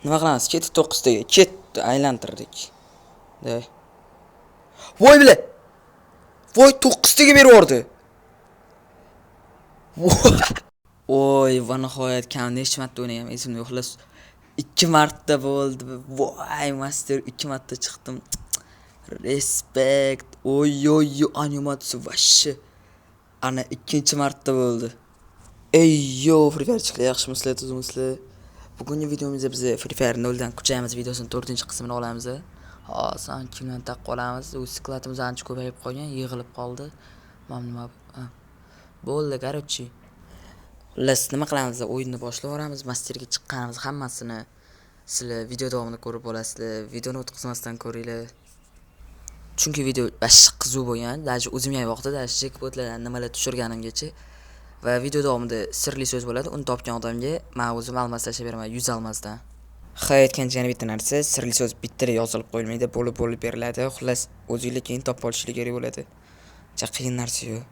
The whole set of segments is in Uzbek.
Nima qilamiz? Ketib 9 taga. Ketdi, aylantirdik. Day. Voy bile. Voy 9 taga berib yubordi. Voy, va nihoyat kam necha marta o'ynayman, esimda yo'q. Xullas 2 marta bo'ldi. Voy, master 2 marta chiqdim. Respekt. Oy, animatsiya vashshi. Ana ikkinchi marta bo'ldi. Ey yo, Free Fire chiqdi, yaxshimisizlar, tuzmisizlar? Bugungi videomizda biz Free Fire 0 dan kuchayamiz videosining 4-qismini olamiz. Hozir kimdan taqib olamiz? U skladimiz ancha ko'payib qolgan, yig'ilib qoldi. Nima bo'ldi, короче. Xullas, nima qilamiz? O'yinni boshlab yuboramiz. Masterga chiqqanimiz hammasini sizlar video davomida ko'rib olasizlar. Videoni o'tkazmasdan ko'ringlar. Chunki video bashi qiziq bo'lgan. Даже o'zim ham vaqtida даже chekbotlardan nimalar tushirganimgacha va video davomida sirli so'z bo'ladi. Uni topgan odamga men o'zim almas tashlab beraman 100 almasdan. Aytgan bitta narsa, sirli so'z bitta yozilib qo'yilmaydi, bo'lib beriladi. Xullas, o'zingizlar keyin topib olishingiz kerak bo'ladi. Qiyin narsa yo'q.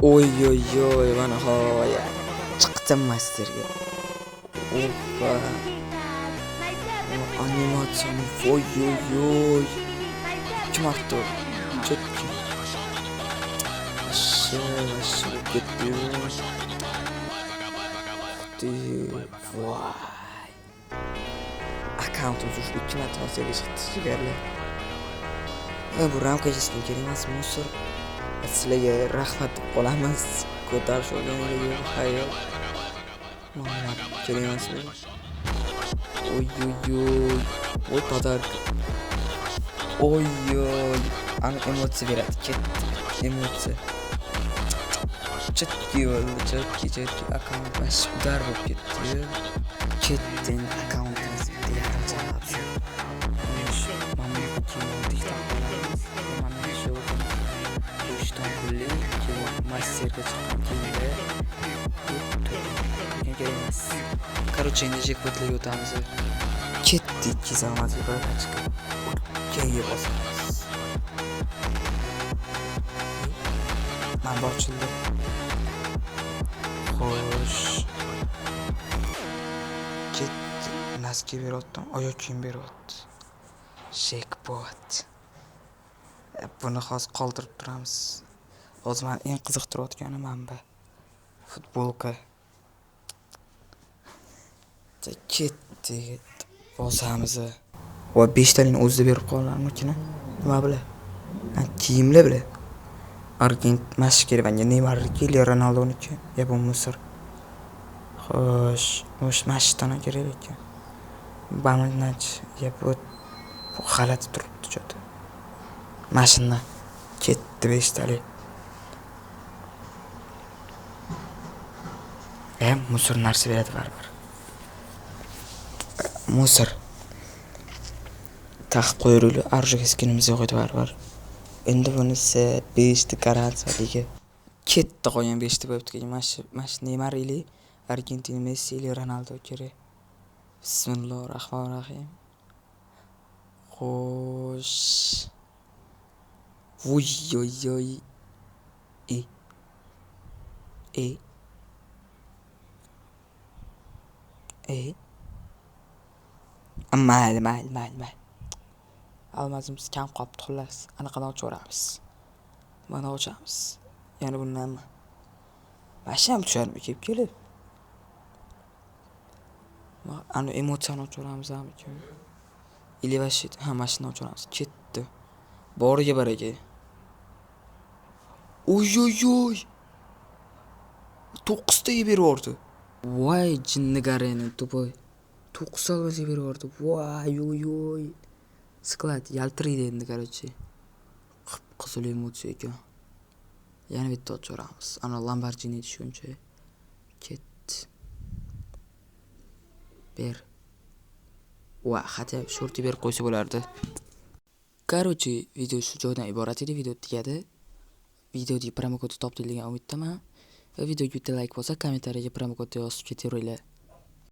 Oy bana havaya çıktım masterga. Opa. Animasyon oy. Kim attı? Çok kim? Aşağı gitti. Vay. Account ucuz 2 metre sigara. Bu ramka cismi kelimesi musur. Sizlarga rahmat qolamiz. Ko'tarish olganiga yo'q hayot. Mana kerak emasmi? Oy. Voy podark. Oy. Ana emotsiya beradi. Ketdi. Emotsiya. Chetki bo'ldi. Chetki akkaunt bash udar bo'lib ketdi. Ketdi akkauntimiz deyarli javob shu. Mana masterga chiqqan keyingi emas. Короче, endi jekpotlarga o'tamiz. Ketdik kizamazga bir chiqib. Keyin bosamiz. Mana ochildi. Xo'sh. Ketdi. Naski beryaptim, oyoq kiyim beryapti. Jekpot. Buni hozir qoldirib turamiz. Hozir men eng qiziqtirayotgani manba futbolka. Ketdi. Bosamiz. Va 5 taning o'zida berib qo'yganlarmikina. Nima bilan? Kiyimlar bilan. Argent mashkir banga Neymar, Ronaldoniki, ya bu Misr. Xo'sh, mashtana kerak ekan. Baminach, ya bu g'alati turibdi jo'da. Mashina ketdi 5 talik. Musor narsa beradi baribir. Musor. Taxib qo'yiruli arjik eskinimiz yo'q edi baribir. Endi bunisi 5 ta garantiyaligi. Ketdi qolgan 5 ta bo'libdi keyin. Mash Neymar ili, Argentina Messi ili, Ronaldo kerak. Bismillahirrohmanirrohim. Xo'sh. Voy. Mayli. Almazimiz kam qopdi xullas. Anaqani ochaveramiz. Mana ochamiz. Yana bundanmi? Masham tusharmi kelib. Ana emotsiyani ochaveramizmi? Ili vashit. Mashina ochaveramiz. Ketdi. Boriga baraka. Oy. 9 ta beryordi. Voy jinni garani to'poy. 9 salvasiga beryordi. Voy. Sklad yaltiraydi endi короче. Qizil emotsiya ekan. Yana bitta ochaveramiz. Ana Lamborghini tushuncha. Ketdi. Ber. Va xatya shorti berib qo'ysa bo'lardi. Короче, video shu joydan iborat edi. Video tugadi. Videoga promokod topdi degan umiddaman. Videoga bitta like bo'lsa, kommentariyaga promokod yozib ketaveringlar.